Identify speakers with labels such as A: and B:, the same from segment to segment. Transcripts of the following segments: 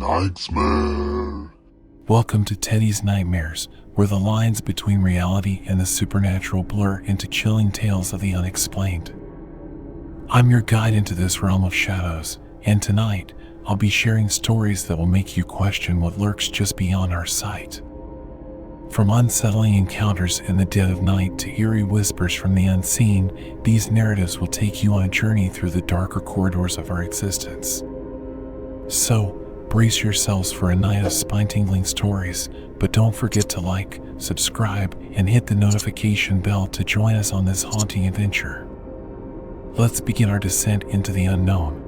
A: Nightmare.
B: Welcome to Teddy's Nightmares, where the lines between reality and the supernatural blur into chilling tales of the unexplained. I'm your guide into this realm of shadows, and tonight, I'll be sharing stories that will make you question what lurks just beyond our sight. From unsettling encounters in the dead of night to eerie whispers from the unseen, these narratives will take you on a journey through the darker corridors of our existence. So, brace yourselves for a night of spine-tingling stories, but don't forget to like, subscribe, and hit the notification bell to join us on this haunting adventure. Let's begin our descent into the unknown.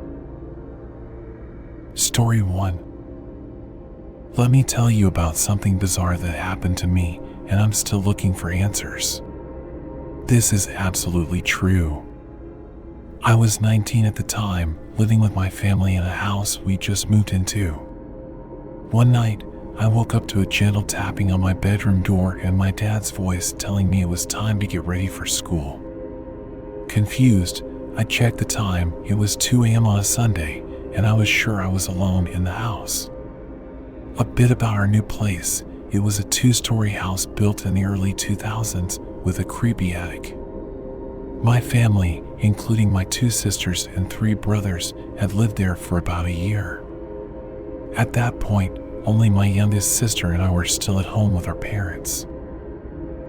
B: Story 1. Let me tell you about something bizarre that happened to me, and I'm still looking for answers. This is absolutely true. I was 19 at the time, living with my family in a house we just moved into. One night, I woke up to a gentle tapping on my bedroom door and my dad's voice telling me it was time to get ready for school. Confused, I checked the time. It was 2 a.m. on a Sunday, and I was sure I was alone in the house. A bit about our new place. It was a 2-story house built in the early 2000s with a creepy attic. My family, including my 2 sisters and 3 brothers, had lived there for about a year. At that point, only my youngest sister and I were still at home with our parents.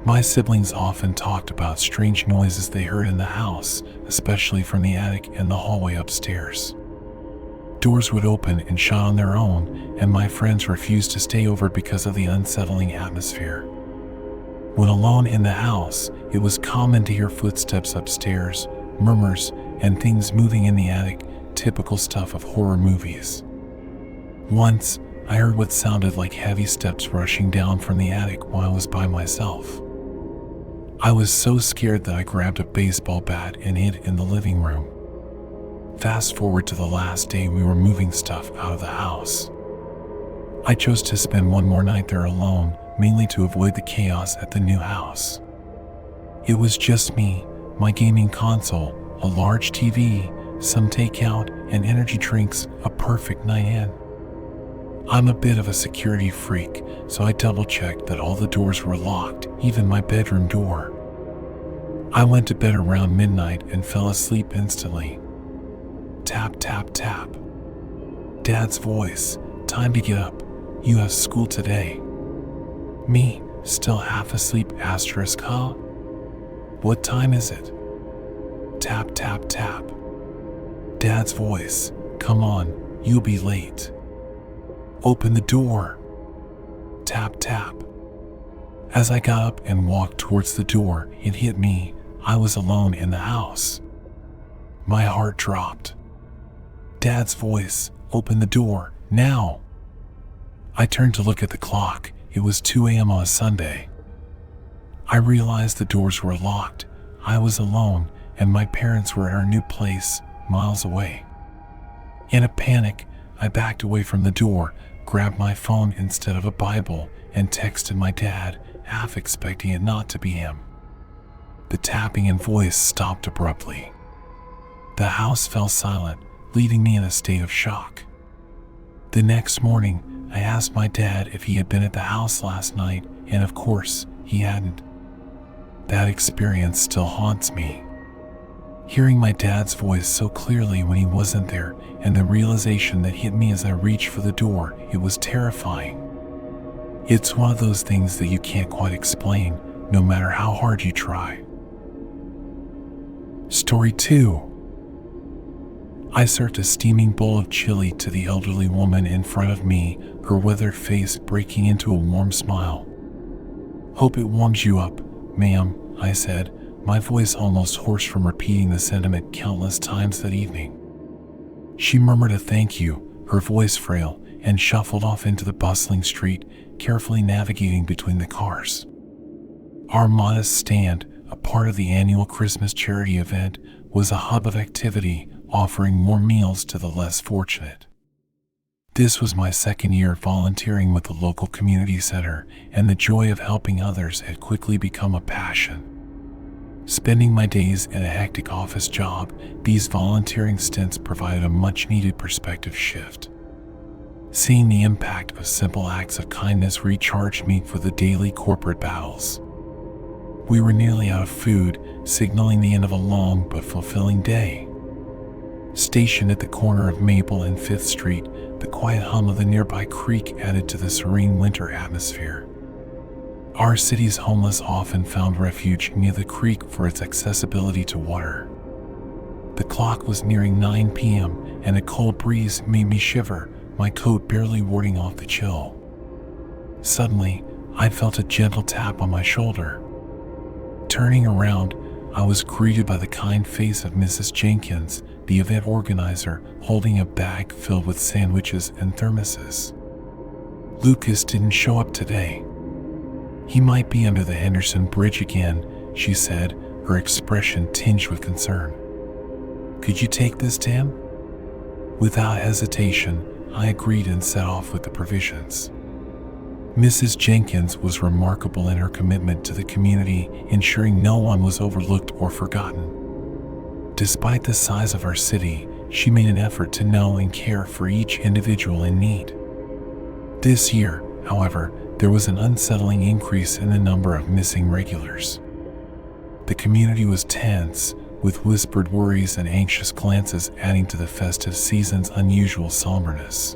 B: My siblings often talked about strange noises they heard in the house, especially from the attic and the hallway upstairs. Doors would open and shut on their own, and my friends refused to stay over because of the unsettling atmosphere. When alone in the house, it was common to hear footsteps upstairs, murmurs, and things moving in the attic, typical stuff of horror movies. Once, I heard what sounded like heavy steps rushing down from the attic while I was by myself. I was so scared that I grabbed a baseball bat and hid in the living room. Fast forward to the last day we were moving stuff out of the house. I chose to spend one more night there alone, mainly to avoid the chaos at the new house. It was just me, my gaming console, a large TV, some takeout, and energy drinks, a perfect night in. I'm a bit of a security freak, so I double-checked that all the doors were locked, even my bedroom door. I went to bed around midnight and fell asleep instantly. Tap, tap, tap. Dad's voice. Time to get up. You have school today. Me, still half asleep, huh? What time is it? Tap, tap, tap. Dad's voice. Come on, you'll be late. Open the door. Tap, tap. As I got up and walked towards the door, it hit me. I was alone in the house. My heart dropped. Dad's voice. Open the door, now. I turned to look at the clock. It was 2 a.m. on a Sunday. I realized the doors were locked. I was alone, and my parents were at our new place, miles away. In a panic, I backed away from the door, grabbed my phone instead of a Bible, and texted my dad, half expecting it not to be him. The tapping and voice stopped abruptly. The house fell silent, leaving me in a state of shock. The next morning, I asked my dad if he had been at the house last night, and of course, he hadn't. That experience still haunts me. Hearing my dad's voice so clearly when he wasn't there, and the realization that hit me as I reached for the door, it was terrifying. It's one of those things that you can't quite explain, no matter how hard you try. Story 2. I served a steaming bowl of chili to the elderly woman in front of me, her weathered face breaking into a warm smile. Hope it warms you up, ma'am, I said, my voice almost hoarse from repeating the sentiment countless times that evening. She murmured a thank you, her voice frail, and shuffled off into the bustling street, carefully navigating between the cars. Our modest stand, a part of the annual Christmas charity event, was a hub of activity, offering more meals to the less fortunate. This was my second year volunteering with the local community center, and the joy of helping others had quickly become a passion. Spending my days in a hectic office job, these volunteering stints provided a much-needed perspective shift. Seeing the impact of simple acts of kindness recharged me for the daily corporate battles. We were nearly out of food, signaling the end of a long but fulfilling day. Stationed at the corner of Maple and 5th Street, the quiet hum of the nearby creek added to the serene winter atmosphere. Our city's homeless often found refuge near the creek for its accessibility to water. The clock was nearing 9 p.m., and a cold breeze made me shiver, my coat barely warding off the chill. Suddenly, I felt a gentle tap on my shoulder. Turning around, I was greeted by the kind face of Mrs. Jenkins, the event organizer, holding a bag filled with sandwiches and thermoses. "Lucas didn't show up today. He might be under the Henderson Bridge again," she said, her expression tinged with concern. "Could you take this to him?" Without hesitation, I agreed and set off with the provisions. Mrs. Jenkins was remarkable in her commitment to the community, ensuring no one was overlooked or forgotten. Despite the size of our city, she made an effort to know and care for each individual in need. This year, however, there was an unsettling increase in the number of missing regulars. The community was tense, with whispered worries and anxious glances adding to the festive season's unusual somberness.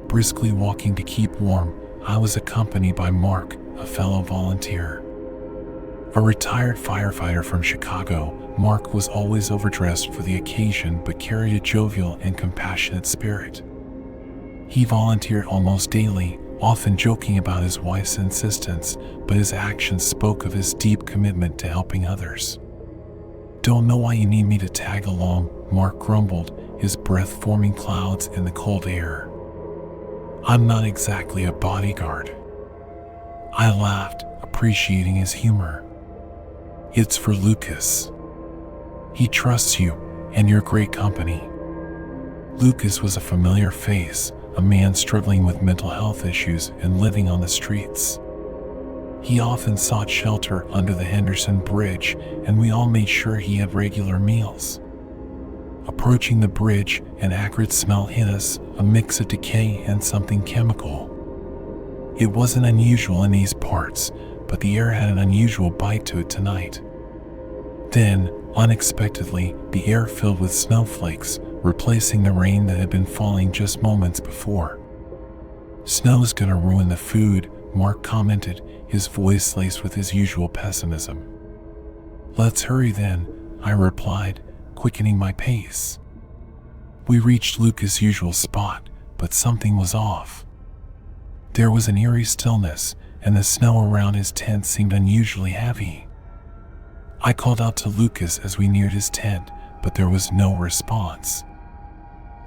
B: Briskly walking to keep warm, I was accompanied by Mark, a fellow volunteer. A retired firefighter from Chicago, Mark was always overdressed for the occasion but carried a jovial and compassionate spirit. He volunteered almost daily, often joking about his wife's insistence, but his actions spoke of his deep commitment to helping others. "Don't know why you need me to tag along," Mark grumbled, his breath forming clouds in the cold air. "I'm not exactly a bodyguard." I laughed, appreciating his humor. "It's for Lucas. He trusts you, and you're great company." Lucas was a familiar face, a man struggling with mental health issues and living on the streets. He often sought shelter under the Henderson Bridge, and we all made sure he had regular meals. Approaching the bridge, an acrid smell hit us, a mix of decay and something chemical. It wasn't unusual in these parts, but the air had an unusual bite to it tonight. Then, unexpectedly, the air filled with snowflakes, replacing the rain that had been falling just moments before. "Snow's gonna ruin the food," Mark commented, his voice laced with his usual pessimism. "Let's hurry then," I replied, quickening my pace. We reached Lucas' usual spot, but something was off. There was an eerie stillness, and the snow around his tent seemed unusually heavy. I called out to Lucas as we neared his tent, but there was no response.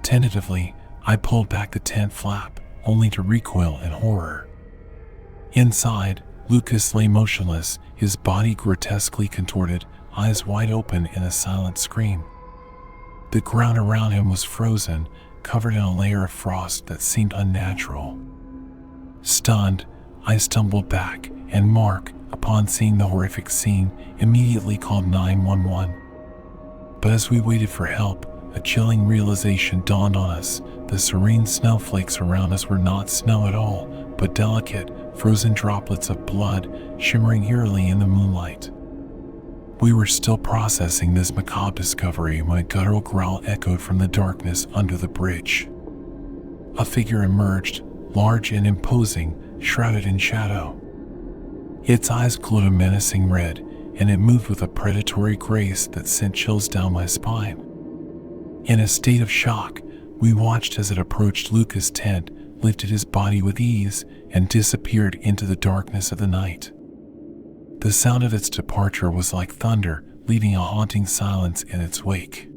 B: Tentatively, I pulled back the tent flap, only to recoil in horror. Inside, Lucas lay motionless, his body grotesquely contorted, eyes wide open in a silent scream. The ground around him was frozen, covered in a layer of frost that seemed unnatural. Stunned, I stumbled back, and Mark, upon seeing the horrific scene, immediately called 911. But as we waited for help, a chilling realization dawned on us. The serene snowflakes around us were not snow at all, but delicate, frozen droplets of blood shimmering eerily in the moonlight. We were still processing this macabre discovery when a guttural growl echoed from the darkness under the bridge. A figure emerged, large and imposing, shrouded in shadow. Its eyes glowed a menacing red, and it moved with a predatory grace that sent chills down my spine. In a state of shock, we watched as it approached Lucas' tent, lifted his body with ease, and disappeared into the darkness of the night. The sound of its departure was like thunder, leaving a haunting silence in its wake.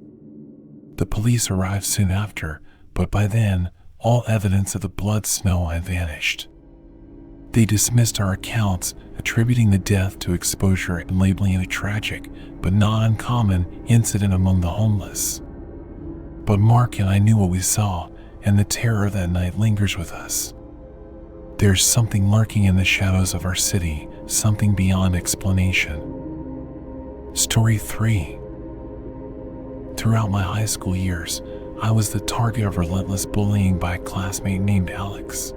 B: The police arrived soon after, but by then, all evidence of the blood snow had vanished. They dismissed our accounts, attributing the death to exposure and labeling it a tragic, but not uncommon, incident among the homeless. But Mark and I knew what we saw, and the terror of that night lingers with us. There's something lurking in the shadows of our city, something beyond explanation. Story 3. Throughout my high school years, I was the target of relentless bullying by a classmate named Alex.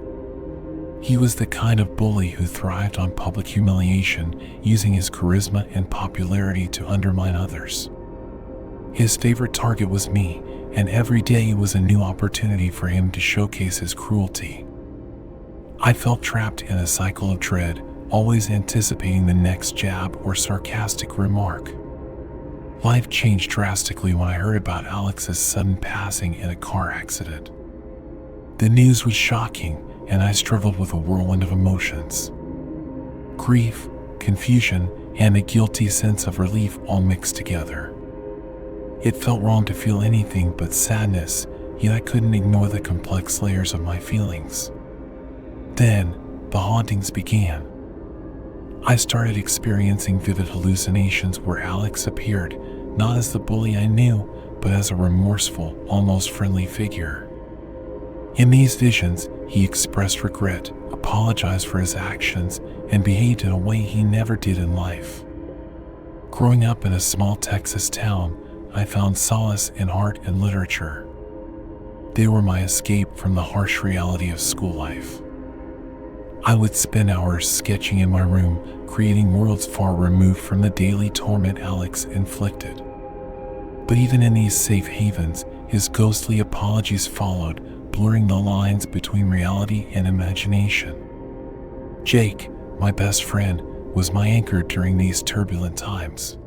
B: He was the kind of bully who thrived on public humiliation, using his charisma and popularity to undermine others. His favorite target was me, and every day was a new opportunity for him to showcase his cruelty. I felt trapped in a cycle of dread, always anticipating the next jab or sarcastic remark. Life changed drastically when I heard about Alex's sudden passing in a car accident. The news was shocking, and I struggled with a whirlwind of emotions. Grief, confusion, and a guilty sense of relief all mixed together. It felt wrong to feel anything but sadness, yet I couldn't ignore the complex layers of my feelings. Then, the hauntings began. I started experiencing vivid hallucinations where Alex appeared, not as the bully I knew, but as a remorseful, almost friendly figure. In these visions, he expressed regret, apologized for his actions, and behaved in a way he never did in life. Growing up in a small Texas town, I found solace in art and literature. They were my escape from the harsh reality of school life. I would spend hours sketching in my room, creating worlds far removed from the daily torment Alex inflicted. But even in these safe havens, his ghostly apologies followed, blurring the lines between reality and imagination. Jake, my best friend, was my anchor during these turbulent times.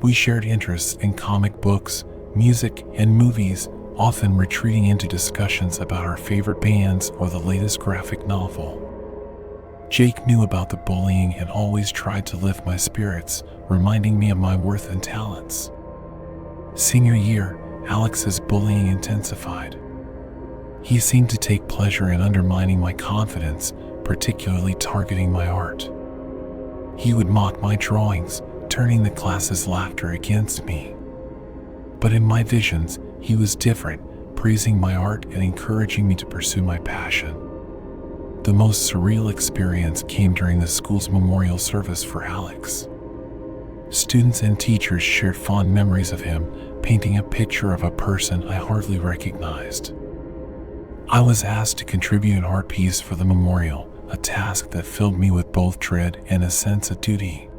B: We shared interests in comic books, music, and movies, often retreating into discussions about our favorite bands or the latest graphic novel. Jake knew about the bullying and always tried to lift my spirits, reminding me of my worth and talents. Senior year, Alex's bullying intensified. He seemed to take pleasure in undermining my confidence, particularly targeting my art. He would mock my drawings, turning the class's laughter against me. But in my visions, he was different, praising my art and encouraging me to pursue my passion. The most surreal experience came during the school's memorial service for Alex. Students and teachers shared fond memories of him, painting a picture of a person I hardly recognized. I was asked to contribute an art piece for the memorial, a task that filled me with both dread and a sense of duty.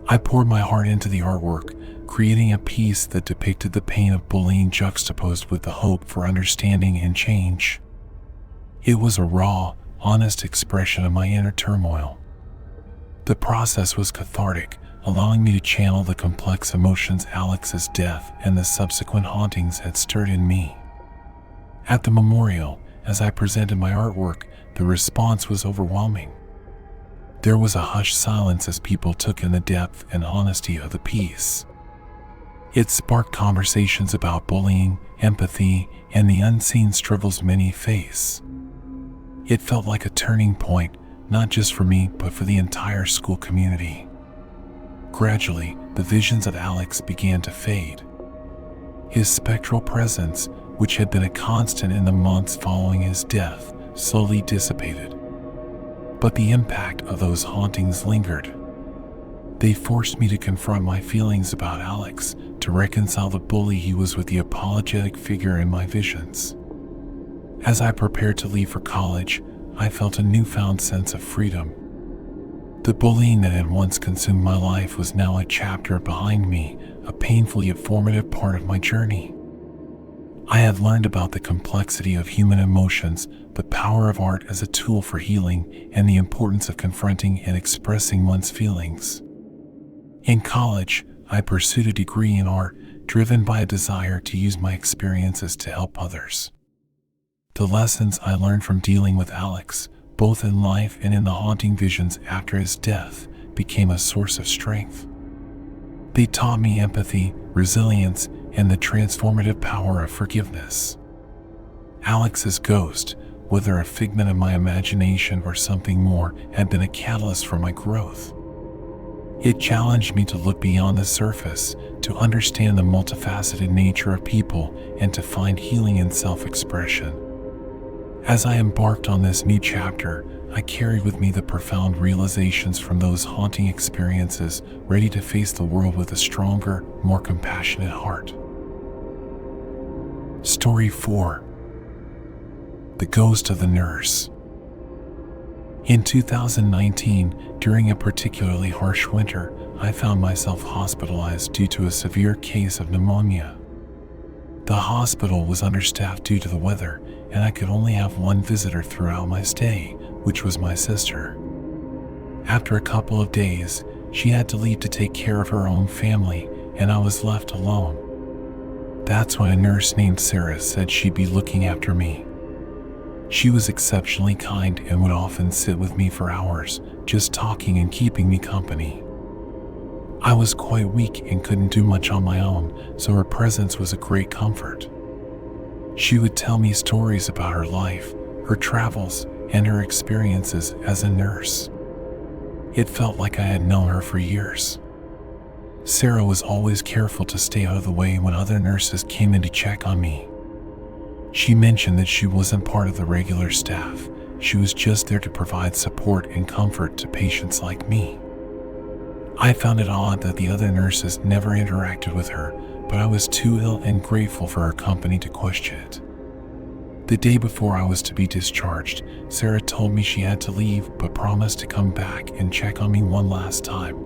B: I poured my heart into the artwork, creating a piece that depicted the pain of bullying juxtaposed with the hope for understanding and change. It was a raw, honest expression of my inner turmoil. The process was cathartic, allowing me to channel the complex emotions Alex's death and the subsequent hauntings had stirred in me. At the memorial, as I presented my artwork, the response was overwhelming. There was a hushed silence as people took in the depth and honesty of the piece. It sparked conversations about bullying, empathy, and the unseen struggles many face. It felt like a turning point, not just for me, but for the entire school community. Gradually, the visions of Alex began to fade. His spectral presence, which had been a constant in the months following his death, slowly dissipated. But the impact of those hauntings lingered. They forced me to confront my feelings about Alex, to reconcile the bully he was with the apologetic figure in my visions. As I prepared to leave for college, I felt a newfound sense of freedom. The bullying that had once consumed my life was now a chapter behind me, a painful yet formative part of my journey. I had learned about the complexity of human emotions, the power of art as a tool for healing, and the importance of confronting and expressing one's feelings. In college, I pursued a degree in art, driven by a desire to use my experiences to help others. The lessons I learned from dealing with Alex, both in life and in the haunting visions after his death, became a source of strength. They taught me empathy, resilience, and the transformative power of forgiveness. Alex's ghost, whether a figment of my imagination or something more, had been a catalyst for my growth. It challenged me to look beyond the surface, to understand the multifaceted nature of people, and to find healing in self-expression. As I embarked on this new chapter, I carried with me the profound realizations from those haunting experiences, ready to face the world with a stronger, more compassionate heart. Story 4. The Ghost of the Nurse. In 2019, during a particularly harsh winter, I found myself hospitalized due to a severe case of pneumonia. The hospital was understaffed due to the weather, and I could only have one visitor throughout my stay, which was my sister. After a couple of days, she had to leave to take care of her own family, and I was left alone. That's when a nurse named Sarah said she'd be looking after me. She was exceptionally kind and would often sit with me for hours, just talking and keeping me company. I was quite weak and couldn't do much on my own, so her presence was a great comfort. She would tell me stories about her life, her travels, and her experiences as a nurse. It felt like I had known her for years. Sarah was always careful to stay out of the way when other nurses came in to check on me. She mentioned that she wasn't part of the regular staff. She was just there to provide support and comfort to patients like me. I found it odd that the other nurses never interacted with her, but I was too ill and grateful for her company to question it. The day before I was to be discharged, Sarah told me she had to leave but promised to come back and check on me one last time.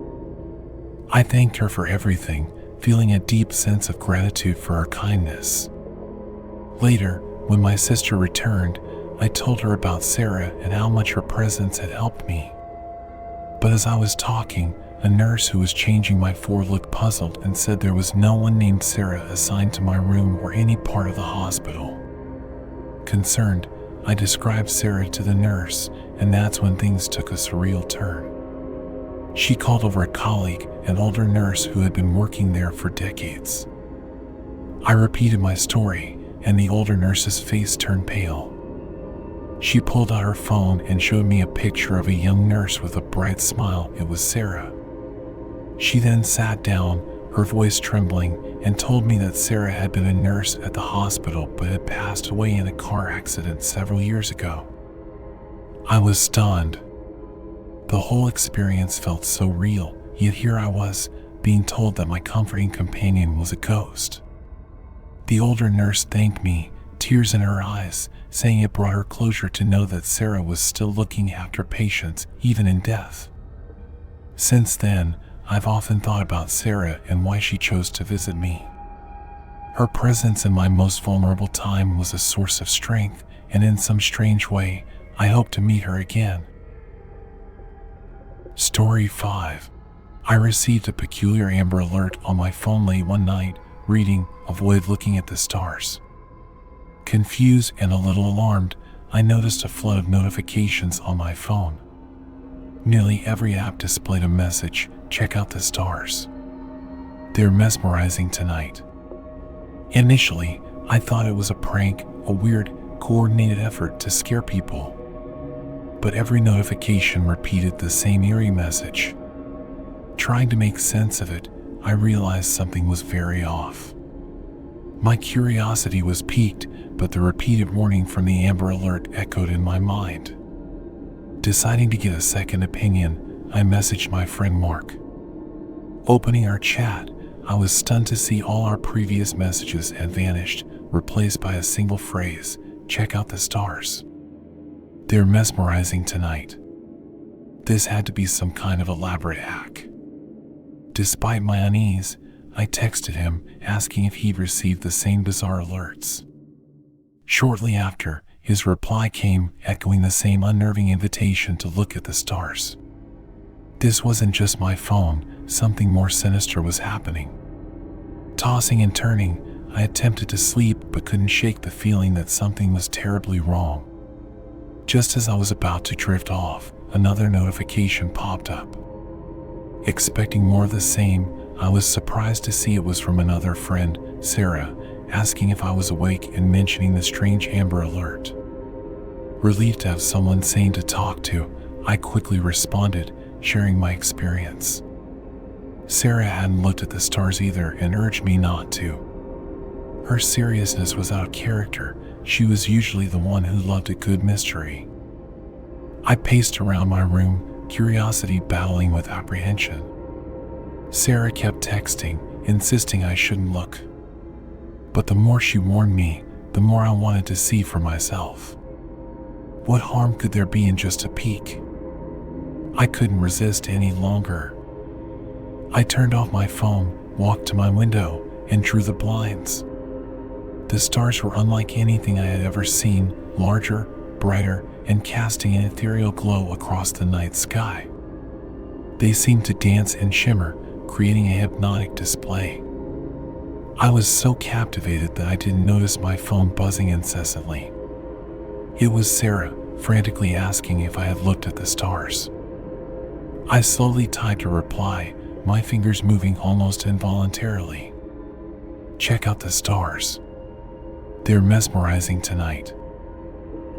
B: I thanked her for everything, feeling a deep sense of gratitude for her kindness. Later, when my sister returned, I told her about Sarah and how much her presence had helped me. But as I was talking, a nurse who was changing my floor looked puzzled and said there was no one named Sarah assigned to my room or any part of the hospital. Concerned, I described Sarah to the nurse, and that's when things took a surreal turn. She called over a colleague, an older nurse who had been working there for decades. I repeated my story, and the older nurse's face turned pale. She pulled out her phone and showed me a picture of a young nurse with a bright smile. It was Sarah. She then sat down, her voice trembling, and told me that Sarah had been a nurse at the hospital but had passed away in a car accident several years ago. I was stunned. The whole experience felt so real, yet here I was, being told that my comforting companion was a ghost. The older nurse thanked me, tears in her eyes, saying it brought her closure to know that Sarah was still looking after patients, even in death. Since then, I've often thought about Sarah and why she chose to visit me. Her presence in my most vulnerable time was a source of strength, and in some strange way, I hope to meet her again. Story 5. I received a peculiar Amber Alert on my phone late one night, reading, "Avoid looking at the stars." Confused and a little alarmed, I noticed a flood of notifications on my phone. Nearly every app displayed a message, "Check out the stars. They're mesmerizing tonight." Initially, I thought it was a prank, a weird, coordinated effort to scare people. But every notification repeated the same eerie message. Trying to make sense of it, I realized something was very off. My curiosity was piqued, but the repeated warning from the Amber Alert echoed in my mind. Deciding to get a second opinion, I messaged my friend Mark. Opening our chat, I was stunned to see all our previous messages had vanished, replaced by a single phrase, "Check out the stars. They're mesmerizing tonight." This had to be some kind of elaborate hack. Despite my unease, I texted him, asking if he'd received the same bizarre alerts. Shortly after, his reply came, echoing the same unnerving invitation to look at the stars. This wasn't just my phone, something more sinister was happening. Tossing and turning, I attempted to sleep but couldn't shake the feeling that something was terribly wrong. Just as I was about to drift off, another notification popped up. Expecting more of the same, I was surprised to see it was from another friend, Sarah, asking if I was awake and mentioning the strange Amber Alert. Relieved to have someone sane to talk to, I quickly responded, sharing my experience. Sarah hadn't looked at the stars either and urged me not to. Her seriousness was out of character. She was usually the one who loved a good mystery. I paced around my room, curiosity battling with apprehension. Sarah kept texting, insisting I shouldn't look. But the more she warned me, the more I wanted to see for myself. What harm could there be in just a peek? I couldn't resist any longer. I turned off my phone, walked to my window, and drew the blinds. The stars were unlike anything I had ever seen, larger, brighter, and casting an ethereal glow across the night sky. They seemed to dance and shimmer, creating a hypnotic display. I was so captivated that I didn't notice my phone buzzing incessantly. It was Sarah, frantically asking if I had looked at the stars. I slowly typed a reply, my fingers moving almost involuntarily. "Check out the stars. They're mesmerizing tonight."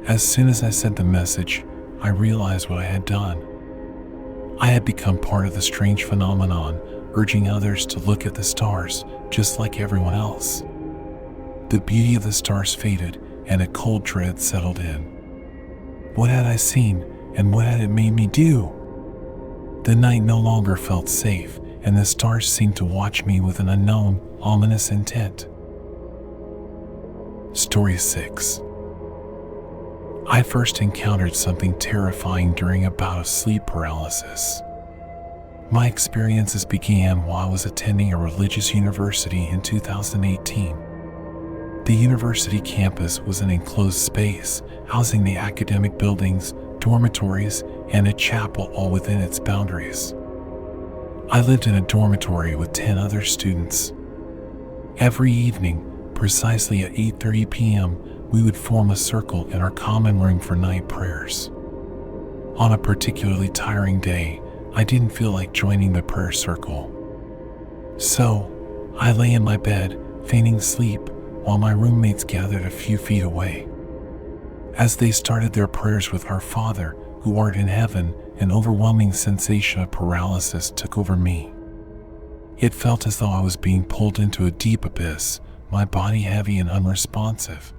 B: As soon as I sent the message, I realized what I had done. I had become part of the strange phenomenon, urging others to look at the stars, just like everyone else. The beauty of the stars faded, and a cold dread settled in. What had I seen, and what had it made me do? The night no longer felt safe, and the stars seemed to watch me with an unknown, ominous intent. Story 6. I first encountered something terrifying during a bout of sleep paralysis. My experiences began while I was attending a religious university in 2018. The university campus was an enclosed space, housing the academic buildings, dormitories, and a chapel all within its boundaries. I lived in a dormitory with 10 other students. Every evening, precisely at 8:30 p.m., we would form a circle in our common room for night prayers. On a particularly tiring day, I didn't feel like joining the prayer circle. So, I lay in my bed, feigning sleep, while my roommates gathered a few feet away. As they started their prayers with "Our Father, who art in heaven," an overwhelming sensation of paralysis took over me. It felt as though I was being pulled into a deep abyss, my body heavy and unresponsive.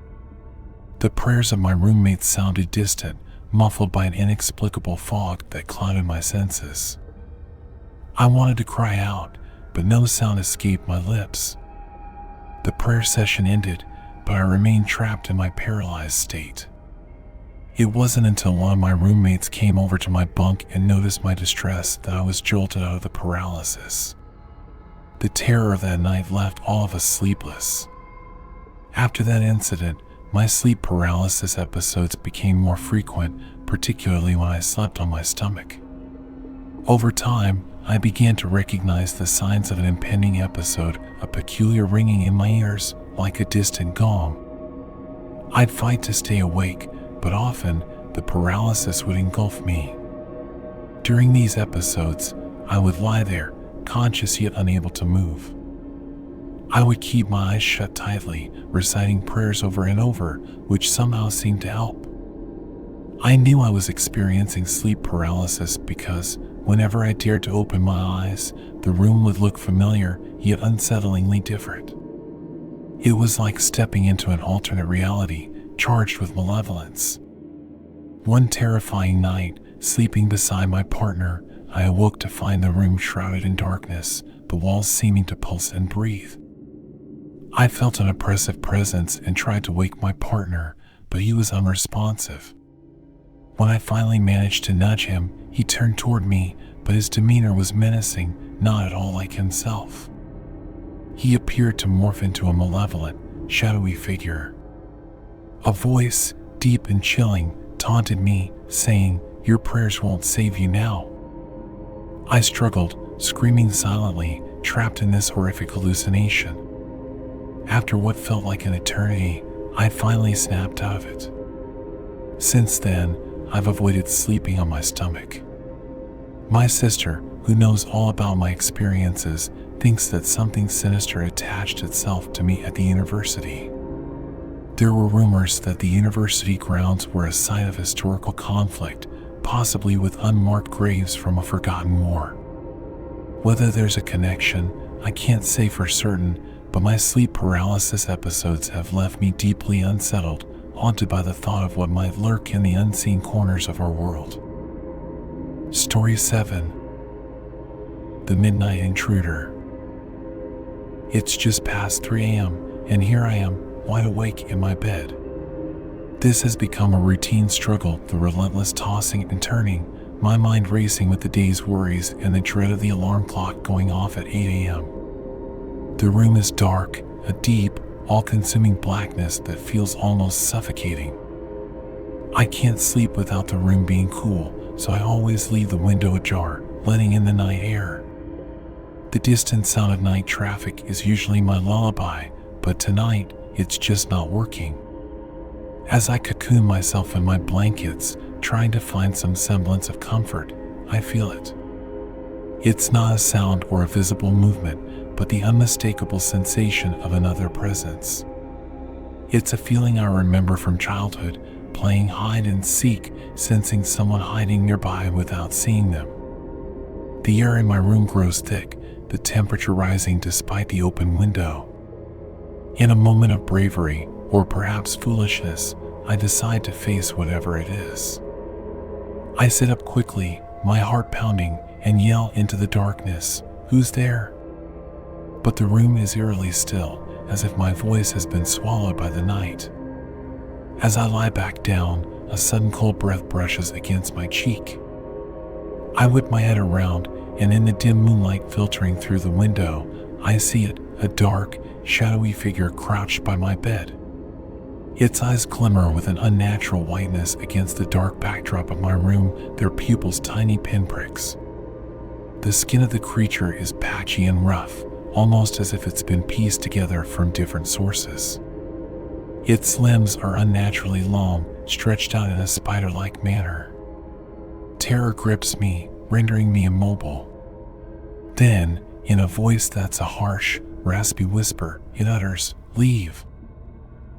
B: The prayers of my roommates sounded distant, muffled by an inexplicable fog that clouded my senses. I wanted to cry out, but no sound escaped my lips. The prayer session ended, but I remained trapped in my paralyzed state. It wasn't until one of my roommates came over to my bunk and noticed my distress that I was jolted out of the paralysis. The terror of that night left all of us sleepless. After that incident, my sleep paralysis episodes became more frequent, particularly when I slept on my stomach. Over time, I began to recognize the signs of an impending episode, a peculiar ringing in my ears, like a distant gong. I'd fight to stay awake, but often the paralysis would engulf me. During these episodes, I would lie there, conscious yet unable to move. I would keep my eyes shut tightly, reciting prayers over and over, which somehow seemed to help. I knew I was experiencing sleep paralysis because whenever I dared to open my eyes, the room would look familiar yet unsettlingly different. It was like stepping into an alternate reality, charged with malevolence. One terrifying night, sleeping beside my partner, I awoke to find the room shrouded in darkness, the walls seeming to pulse and breathe. I felt an oppressive presence and tried to wake my partner, but he was unresponsive. When I finally managed to nudge him, he turned toward me, but his demeanor was menacing, not at all like himself. He appeared to morph into a malevolent, shadowy figure. A voice, deep and chilling, taunted me, saying, "Your prayers won't save you now." I struggled, screaming silently, trapped in this horrific hallucination. After what felt like an eternity, I finally snapped out of it. Since then, I've avoided sleeping on my stomach. My sister, who knows all about my experiences, thinks that something sinister attached itself to me at the university. There were rumors that the university grounds were a site of historical conflict, possibly with unmarked graves from a forgotten war. Whether there's a connection, I can't say for certain, but my sleep paralysis episodes have left me deeply unsettled, haunted by the thought of what might lurk in the unseen corners of our world. Story 7. The Midnight Intruder. It's just past 3 a.m., and here I am, wide awake in my bed. This has become a routine struggle, the relentless tossing and turning, my mind racing with the day's worries and the dread of the alarm clock going off at 8 a.m. The room is dark, a deep, all-consuming blackness that feels almost suffocating. I can't sleep without the room being cool, so I always leave the window ajar, letting in the night air. The distant sound of night traffic is usually my lullaby, but tonight, it's just not working. As I cocoon myself in my blankets, trying to find some semblance of comfort, I feel it. It's not a sound or a visible movement, but the unmistakable sensation of another presence. It's a feeling I remember from childhood, playing hide and seek, sensing someone hiding nearby without seeing them. The air in my room grows thick, the temperature rising despite the open window. In a moment of bravery, or perhaps foolishness, I decide to face whatever it is. I sit up quickly, my heart pounding, and yell into the darkness, "Who's there?" But the room is eerily still, as if my voice has been swallowed by the night. As I lie back down, a sudden cold breath brushes against my cheek. I whip my head around, and in the dim moonlight filtering through the window, I see it, a dark, shadowy figure crouched by my bed. Its eyes glimmer with an unnatural whiteness against the dark backdrop of my room, their pupils tiny pinpricks. The skin of the creature is patchy and rough, almost as if it's been pieced together from different sources. Its limbs are unnaturally long, stretched out in a spider-like manner. Terror grips me, rendering me immobile. Then, in a voice that's a harsh, raspy whisper, it utters, "Leave."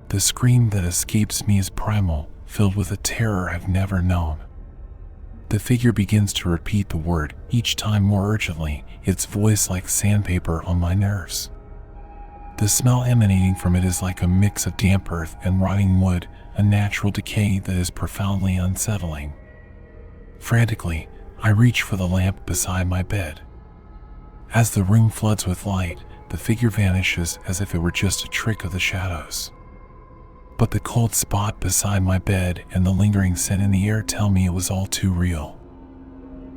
B: The scream that escapes me is primal, filled with a terror I've never known. The figure begins to repeat the word, each time more urgently, its voice like sandpaper on my nerves. The smell emanating from it is like a mix of damp earth and rotting wood, a natural decay that is profoundly unsettling. Frantically, I reach for the lamp beside my bed. As the room floods with light, the figure vanishes as if it were just a trick of the shadows. But the cold spot beside my bed and the lingering scent in the air tell me it was all too real.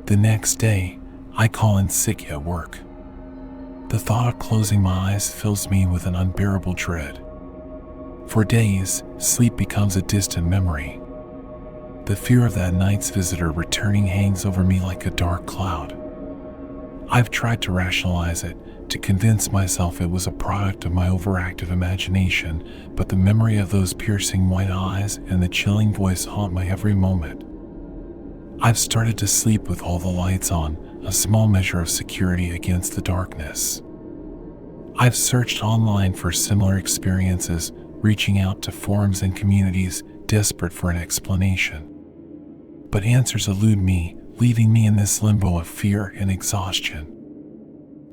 B: The next day, I call in sick at work. The thought of closing my eyes fills me with an unbearable dread. For days, sleep becomes a distant memory. The fear of that night's visitor returning hangs over me like a dark cloud. I've tried to rationalize it, to convince myself it was a product of my overactive imagination, but the memory of those piercing white eyes and the chilling voice haunt my every moment. I've started to sleep with all the lights on, a small measure of security against the darkness. I've searched online for similar experiences, reaching out to forums and communities, desperate for an explanation. But answers elude me, leaving me in this limbo of fear and exhaustion.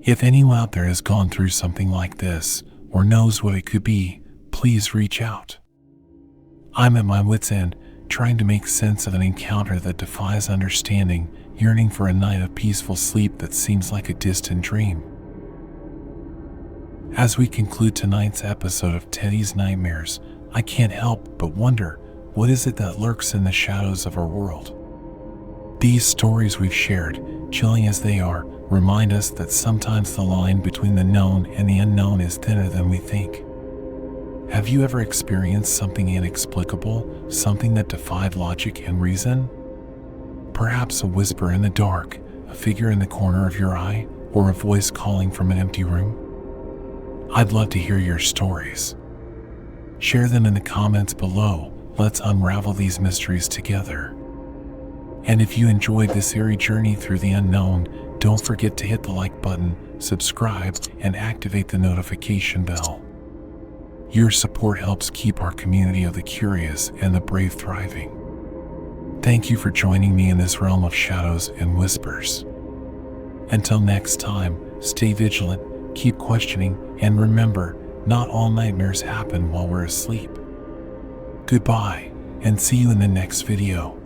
B: If anyone out there has gone through something like this, or knows what it could be, please reach out. I'm at my wit's end, trying to make sense of an encounter that defies understanding, yearning for a night of peaceful sleep that seems like a distant dream. As we conclude tonight's episode of Teddy's Nightmares, I can't help but wonder, what is it that lurks in the shadows of our world? These stories we've shared, chilling as they are, remind us that sometimes the line between the known and the unknown is thinner than we think. Have you ever experienced something inexplicable, something that defied logic and reason? Perhaps a whisper in the dark, a figure in the corner of your eye, or a voice calling from an empty room? I'd love to hear your stories. Share them in the comments below. Let's unravel these mysteries together. And if you enjoyed this eerie journey through the unknown, don't forget to hit the like button, subscribe, and activate the notification bell. Your support helps keep our community of the curious and the brave thriving. Thank you for joining me in this realm of shadows and whispers. Until next time, stay vigilant, keep questioning, and remember, not all nightmares happen while we're asleep. Goodbye, and see you in the next video.